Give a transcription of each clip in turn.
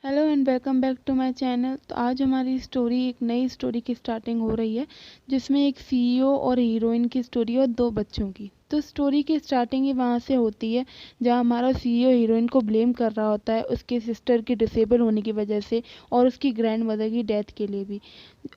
Hello and welcome back to my channel. तो आज हमारी स्टोरी एक नई स्टोरी की स्टार्टिंग हो रही है, जिसमें एक सीईओ और हीरोइन की स्टोरी और दो बच्चों की। तो स्टोरी की स्टार्टिंग ही वहाँ से होती है, जहाँ हमारा सीईओ हीरोइन को ब्लेम कर रहा होता है उसके सिस्टर की डिसेबल होने की वजह से और उसकी ग्रैंड मदर की डेथ के लिए भी।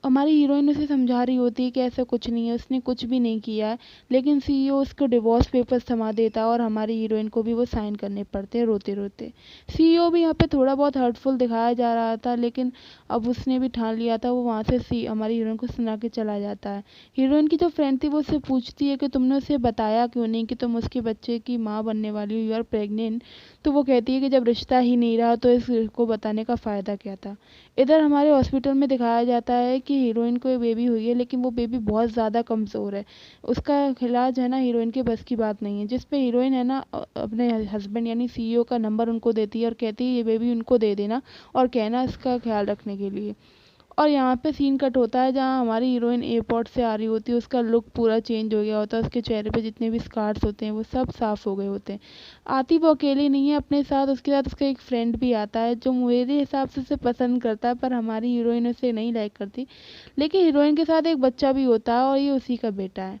हमारी हीरोइन उसे समझा रही होती है कि ऐसा कुछ नहीं है, उसने कुछ भी नहीं किया है। लेकिन सीईओ उसको डिवोर्स पेपर्स थमा देता है और हमारी हीरोइन को भी वो साइन करने पड़ते हैं रोते रोते। सीईओ भी यहाँ पे थोड़ा बहुत हर्टफुल दिखाया जा रहा था, लेकिन अब उसने भी ठान लिया था, वो वहाँ से सी हमारी हीरोइन को सुना के चला जाता है। हीरोइन की जो फ्रेंड थी वो उससे पूछती है कि तुमने उसे बताया क्यों नहीं कि तुम उसके बच्चे की माँ बनने वाली हो, यू आर प्रेग्नेंट। तो वो कहती है कि जब रिश्ता ही नहीं रहा तो इसको बताने का फ़ायदा क्या था। इधर हमारे हॉस्पिटल में दिखाया जाता है कि हीरोइन को एक बेबी हुई है, लेकिन वो बेबी बहुत ज़्यादा कमज़ोर है। उसका इलाज है ना हीरोइन के बस की बात नहीं है, जिस पे हीरोइन है ना अपने हस्बैंड यानी सीईओ का नंबर उनको देती है और कहती है ये बेबी उनको दे देना और कहना इसका ख्याल रखने के लिए। और यहाँ पे सीन कट होता है जहाँ हमारी हीरोइन एयरपोर्ट से आ रही होती है, उसका लुक पूरा चेंज हो गया होता है, उसके चेहरे पे जितने भी स्कार्स होते हैं वो सब साफ़ हो गए होते हैं। आती वो अकेली नहीं है अपने साथ, उसके साथ उसका एक फ्रेंड भी आता है जो मेरे हिसाब से उसे पसंद करता है, पर हमारी हीरोइन उसे नहीं लाइक करती। लेकिन हीरोइन के साथ एक बच्चा भी होता है और ये उसी का बेटा है।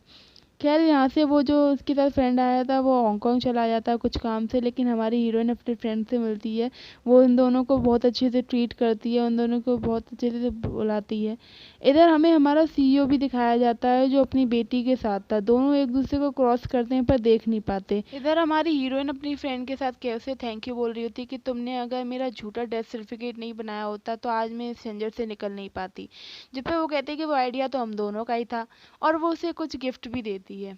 खैर यहाँ से वो जो उसके साथ फ्रेंड आया था वो हांगकांग चला जाता है कुछ काम से, लेकिन हमारी हीरोइन अपने फ्रेंड से मिलती है। वो उन दोनों को बहुत अच्छे से ट्रीट करती है, उन दोनों को बहुत अच्छे से बुलाती है। इधर हमें हमारा सीईओ भी दिखाया जाता है जो अपनी बेटी के साथ था। दोनों एक दूसरे को क्रॉस करते हैं पर देख नहीं पाते। इधर हमारी हीरोइन अपनी फ्रेंड के साथ कैसे थैंक यू बोल रही होती कि तुमने अगर मेरा झूठा डेथ सर्टिफिकेट नहीं बनाया होता तो आज मैं इस झंझट से निकल नहीं पाती। जिस पे वो कहते हैं कि वो आइडिया तो हम दोनों का ही था, और वो उसे कुछ गिफ्ट भी देती है।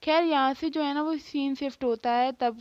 खैर यहाँ से जो है ना वो सीन शिफ्ट होता है, तब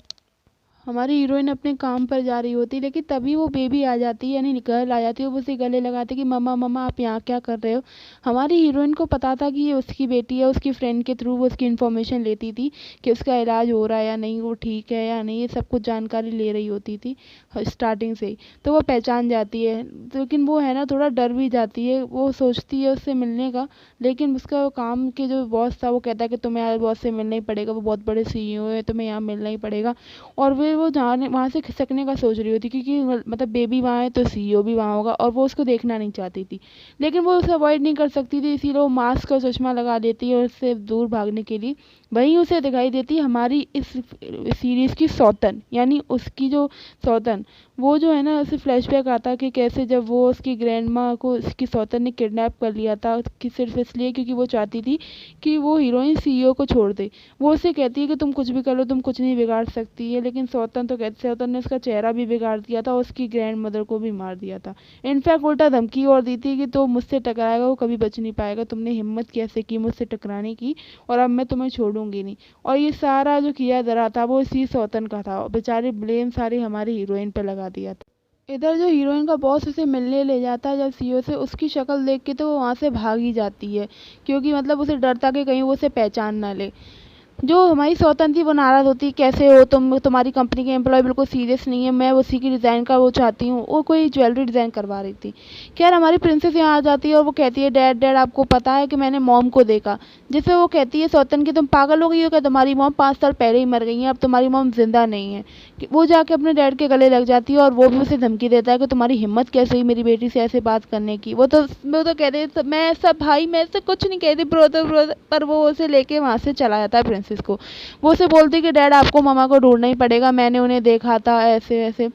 हमारी हीरोइन अपने काम पर जा रही होती है, लेकिन तभी वो बेबी आ जाती है यानी गर्ल आ जाती है। वो उसे गले लगाती है कि मम्मा मम्मा आप यहाँ क्या कर रहे हो। हमारी हीरोइन को पता था कि ये उसकी बेटी है, उसकी फ्रेंड के थ्रू वो उसकी इन्फॉर्मेशन लेती थी कि उसका इलाज हो रहा है या नहीं, वो ठीक है या नहीं, ये सब कुछ जानकारी ले रही होती थी स्टार्टिंग से ही। तो वो पहचान जाती है, लेकिन वो है ना थोड़ा डर भी जाती है। वो सोचती है उससे मिलने का, लेकिन उसका काम के जो बॉस था वो कहता है कि तुम्हें यार बॉस से मिलना ही पड़ेगा, वो बहुत बड़े सीईओ है, तुम्हें यहाँ मिलना ही पड़ेगा। और वो जाने वहाँ से खिसकने का सोच रही होती, क्योंकि मतलब बेबी वहाँ है तो सीईओ भी वहाँ होगा, और वो उसको देखना नहीं चाहती थी। लेकिन वो उसे अवॉइड नहीं कर सकती थी, इसीलिए वो मास्क और चश्मा लगा लेती है और उससे दूर भागने के लिए। वहीं उसे दिखाई देती है हमारी इस सीरीज़ की सौतन, यानी उसकी जो सौतन, वो जो है ना उसे फ्लैशबैक आता है कि कैसे जब वो उसकी ग्रैंड माँ को उसकी सौतन ने किडनैप कर लिया था, कि सिर्फ इसलिए क्योंकि वो चाहती थी कि वो हीरोइन सीईओ को छोड़ दे। वो उसे कहती है कि तुम कुछ भी कर लो, तुम कुछ नहीं बिगाड़ सकती है, लेकिन सौतन तो कहती, सौतन ने उसका चेहरा भी बिगाड़ दिया था और उसकी ग्रैंड मदर को भी मार दिया था। इनफैक्ट उल्टा धमकी और दी थी कि तो मुझसे टकराएगा वो कभी बच नहीं पाएगा, तुमने हिम्मत कैसे की मुझसे टकराने की, और अब मैं तुम्हें छोड़ूंगी नहीं। और ये सारा जो किया धरा था वो इसी सौतन का था, बेचारी ब्लेम सारी हमारी हीरोइन पे लगा दिया था। इधर जो हीरोइन का बॉस उसे मिलने ले जाता है जब सीईओ से, उसकी शक्ल देख के तो वो वहाँ से भाग ही जाती है, क्योंकि मतलब उसे डर था कि कहीं वो उसे पहचान ना ले। जो हमारी सौतन थी वो नाराज़ होती, कैसे हो तुम, तुम्हारी कंपनी के एम्प्लॉय बिल्कुल सीरियस नहीं है, मैं उसी की डिज़ाइन का वो चाहती हूँ। वो कोई ज्वेलरी डिज़ाइन करवा रही थी। खैर हमारी प्रिंसेस यहाँ आ जाती है और वो कहती है डैड डैड आपको पता है कि मैंने मॉम को देखा। जिससे वो कहती है सौतन की तुम पागल हो गई हो क्या, तुम्हारी मॉम 5 साल पहले ही मर गई है, अब तुम्हारी मॉम जिंदा नहीं है। वो जाके अपने डैड के गले लग जाती है और वो भी उसे धमकी देता है कि तुम्हारी हिम्मत कैसे हुई मेरी बेटी से ऐसे बात करने की। वो तो कहते मैं ऐसा भाई मैं ऐसा कुछ नहीं कहती ब्रदर ब्रदर, पर वो उसे लेके वहाँ से चला जाता है प्रिंसेस को। वो उसे बोलती कि डैड आपको मामा को ढूंढना ही पड़ेगा, मैंने उन्हें देखा था ऐसे ऐसे।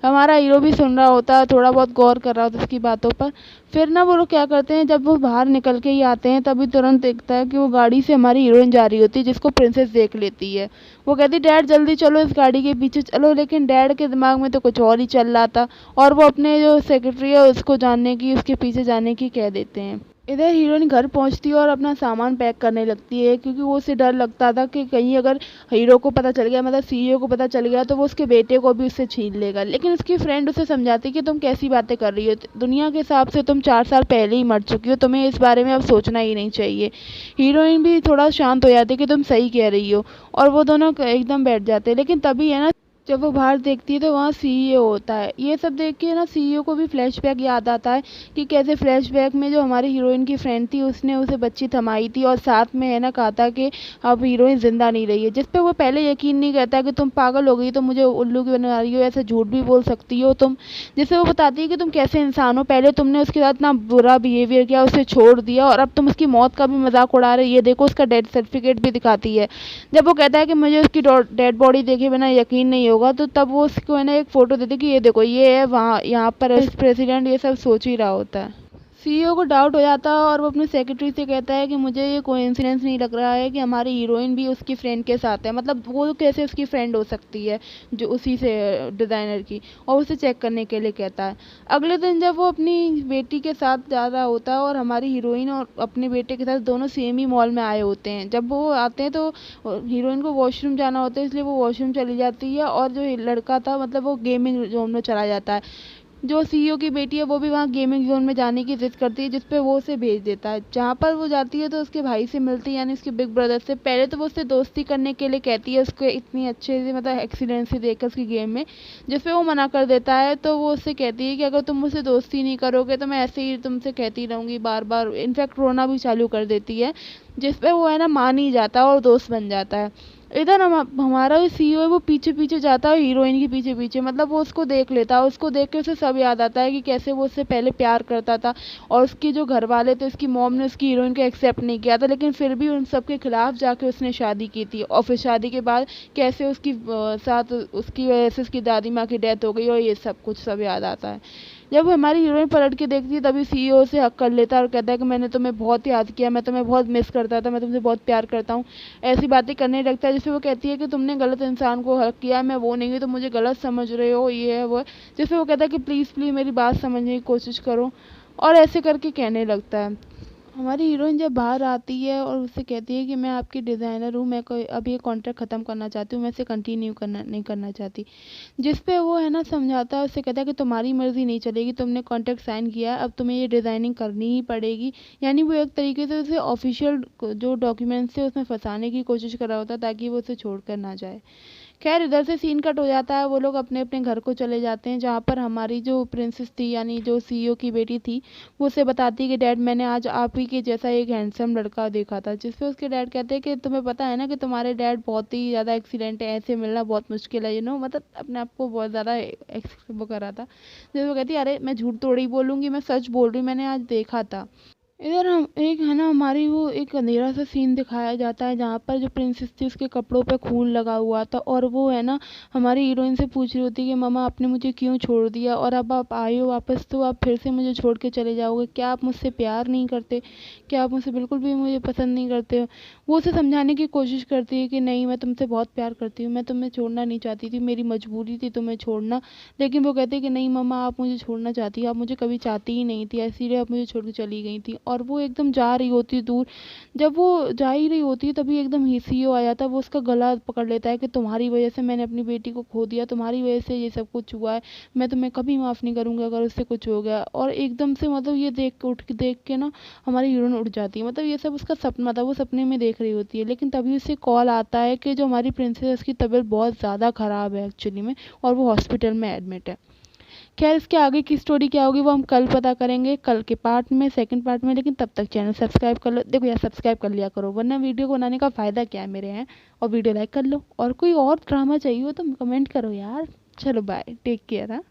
हमारा हीरो भी सुन रहा होता है, थोड़ा बहुत गौर कर रहा होता है उसकी बातों पर। फिर ना वो लोग क्या करते हैं, जब वो बाहर निकल के ही आते हैं तभी तुरंत देखता है कि वो गाड़ी से हमारी हीरोइन जा रही होती है, जिसको प्रिंसेस देख लेती है। वो कहती डैड जल्दी चलो इस गाड़ी के पीछे चलो, लेकिन डैड के दिमाग में तो कुछ और ही चल रहा था, और वो अपने जो सेक्रेटरी है उसको जानने की, उसके पीछे जाने की कह देते हैं। इधर हीरोइन घर पहुंचती है और अपना सामान पैक करने लगती है, क्योंकि वो उसे डर लगता था कि कहीं अगर हीरो को पता चल गया, मतलब सीईओ को पता चल गया, तो वो उसके बेटे को भी उससे छीन लेगा। लेकिन उसकी फ्रेंड उसे समझाती कि तुम कैसी बातें कर रही हो, दुनिया के हिसाब से तुम 4 साल पहले ही मर चुकी हो, तुम्हें इस बारे में अब सोचना ही नहीं चाहिए। हीरोइन भी थोड़ा शांत हो जाती है कि तुम सही कह रही हो, और वो दोनों एकदम बैठ जाते हैं। लेकिन तभी है ना जब वो बाहर देखती है तो वहाँ सीईओ होता है। ये सब देख के ना सीईओ को भी फ्लैशबैक याद आता है कि कैसे फ्लैशबैक में जो हमारी हीरोइन की फ्रेंड थी उसने उसे बच्ची थमाई थी और साथ में है ना कहा था कि अब हीरोइन जिंदा नहीं रही है, जिस पे वो पहले यकीन नहीं करता कि तुम पागल हो गई, तो मुझे उल्लू की बना रही हो, ऐसे झूठ भी बोल सकती हो तुम। जिससे वो बताती है कि तुम कैसे इंसान हो, पहले तुमने उसके साथ इतना बुरा बिहेवियर किया, उसे छोड़ दिया और अब तुम उसकी मौत का भी मजाक उड़ा रहे, ये देखो उसका डेथ सर्टिफिकेट भी दिखाती है। जब वो कहता है कि मुझे उसकी डेड बॉडी देखे बिना यकीन नहीं होगा, तो तब वो उसको है ना एक फ़ोटो देती है कि ये देखो ये है, वहाँ यहाँ पर प्रेसिडेंट ये सब सोच ही रहा होता है। सीईओ को डाउट हो जाता है और वो अपने सेक्रेटरी से कहता है कि मुझे ये कोइंसिडेंस नहीं लग रहा है कि हमारी हीरोइन भी उसकी फ्रेंड के साथ है, मतलब वो कैसे उसकी फ्रेंड हो सकती है जो उसी से डिज़ाइनर की, और उसे चेक करने के लिए कहता है। अगले दिन जब वो अपनी बेटी के साथ जा रहा होता है और हमारी हीरोइन और अपने बेटे के साथ दोनों सेम ही मॉल में आए होते हैं, जब वो आते हैं तो हीरोइन को वॉशरूम जाना होता है, इसलिए वो वॉशरूम चली जाती है और जो लड़का था मतलब वो गेमिंग जोन में चला जाता है। जो सीईओ की बेटी है वो भी वहाँ गेमिंग जोन में जाने की जिद करती है, जिस पे वो उसे भेज देता है। जहाँ पर वो जाती है तो उसके भाई से मिलती है, यानी उसके बिग ब्रदर से। पहले तो वो उससे दोस्ती करने के लिए कहती है, उसको इतनी अच्छे से मतलब एक्सीलेंसी देखकर उसकी गेम में, जिस पे वो मना कर देता है। तो वो उससे कहती है कि अगर तुम मुझसे दोस्ती नहीं करोगे तो मैं ऐसे ही तुमसे कहती रहूँगी बार बार, इनफैक्ट रोना भी चालू कर देती है, जिस पे वो है ना मान ही जाता है और दोस्त बन जाता है। इधर हमारा जो सीईओ है वो पीछे पीछे जाता है हीरोइन के पीछे पीछे, मतलब वो उसको देख लेता है, उसको देख के उसे सब याद आता है कि कैसे वो उससे पहले प्यार करता था और उसके जो घर वाले थे, उसकी मॉम ने उसकी हीरोइन को एक्सेप्ट नहीं किया था, लेकिन फिर भी उन सब के खिलाफ जाके उसने शादी की थी। और फिर शादी के बाद कैसे उसकी साथ उसकी वजह से उसकी दादी माँ की डेथ हो गई और ये सब कुछ सब याद आता है। जब हमारी हीरोइन पलट के देखती है तभी सीईओ से हक कर लेता है और कहता है कि मैंने तुम्हें बहुत याद किया, मैं तुम्हें बहुत मिस करता था, मैं तुमसे बहुत प्यार करता हूँ, ऐसी बातें करने लगता है। जिससे वो कहती है कि तुमने गलत इंसान को हक किया, मैं वो नहीं हूँ, तो मुझे गलत समझ रहे हो, ये है वो है। जिससे वो कहता है कि प्लीज़ प्लीज़ मेरी बात समझने की कोशिश करो, और ऐसे करके कहने लगता है। हमारी हीरोइन जब बाहर आती है और उससे कहती है कि मैं आपकी डिज़ाइनर हूँ, मैं कोई अब ये कॉन्ट्रैक्ट ख़त्म करना चाहती हूँ, मैं इसे कंटिन्यू करना नहीं करना चाहती। जिस पे वो है ना समझाता है, उससे कहता है कि तुम्हारी मर्ज़ी नहीं चलेगी, तुमने कॉन्ट्रैक्ट साइन किया है, अब तुम्हें ये डिज़ाइनिंग करनी ही पड़ेगी। यानी वो एक तरीके से उसे ऑफिशियल जो डॉक्यूमेंट्स थे उसमें फंसाने की कोशिश कर रहा होता है ताकि वो उसे छोड़ कर ना जाए। खैर इधर से सीन कट हो जाता है, वो लोग अपने अपने घर को चले जाते हैं, जहाँ पर हमारी जो प्रिंसेस थी यानी जो सीईओ की बेटी थी वो उसे बताती है कि डैड मैंने आज आप ही के जैसा एक हैंडसम लड़का देखा था। जिस पे उसके डैड कहते हैं कि तुम्हें पता है ना कि तुम्हारे डैड बहुत ही ज़्यादा एक्सीडेंट है, ऐसे मिलना बहुत मुश्किल है, मतलब अपने आप को बहुत ज़्यादा वो कर रहा था। जैसे वो कहती है अरे मैं झूठ थोड़ी बोलूँगी, मैं सच बोल रही हूँ, मैंने आज देखा था। इधर हम एक है ना हमारी वो एक अंधेरा सा सीन दिखाया जाता है जहाँ पर जो प्रिंसेस थी उसके कपड़ों पे खून लगा हुआ था और वो है ना हमारी हीरोइन से पूछ रही होती है कि मम्मा आपने मुझे क्यों छोड़ दिया और अब आप आए हो वापस तो आप फिर से मुझे छोड़ के चले जाओगे, क्या आप मुझसे प्यार नहीं करते, क्या आप मुझसे बिल्कुल भी मुझे पसंद नहीं करते हो। वो उसे समझाने की कोशिश करती है कि नहीं मैं तुमसे बहुत प्यार करती हूँ, मैं तुम्हें छोड़ना नहीं चाहती थी, मेरी मजबूरी थी तुम्हें छोड़ना। लेकिन वो कहते हैं कि नहीं मम्मा आप मुझे छोड़ना चाहती हो, आप मुझे कभी चाहती ही नहीं थी, इसीलिए आप मुझे छोड़ के चली गई थी। और वो एकदम जा रही होती है दूर, जब वो जा ही रही होती है तभी एकदम ही सीईओ आ जाता है, वो उसका गला पकड़ लेता है कि तुम्हारी वजह से मैंने अपनी बेटी को खो दिया, तुम्हारी वजह से ये सब कुछ हुआ है, मैं तुम्हें कभी माफ़ नहीं करूँगी अगर उससे कुछ हो गया। और एकदम से मतलब ये देख के ना हमारी हीरोइन उठ जाती है, मतलब ये सब उसका सपना था, वो सपने में देख रही होती है। लेकिन तभी उसे कॉल आता है कि जो हमारी प्रिंसेस की तबीयत बहुत ज़्यादा ख़राब है एक्चुअली में, और वो हॉस्पिटल में एडमिट है। खैर इसके आगे की स्टोरी क्या होगी वो हम कल पता करेंगे, कल के पार्ट में, सेकंड पार्ट में। लेकिन तब तक चैनल सब्सक्राइब कर लो, देखो यार सब्सक्राइब कर लिया करो वरना वीडियो को बनाने का फ़ायदा क्या है मेरे हैं। और वीडियो लाइक कर लो, और कोई और ड्रामा चाहिए हो तो कमेंट करो यार। चलो बाय, टेक केयर। हाँ।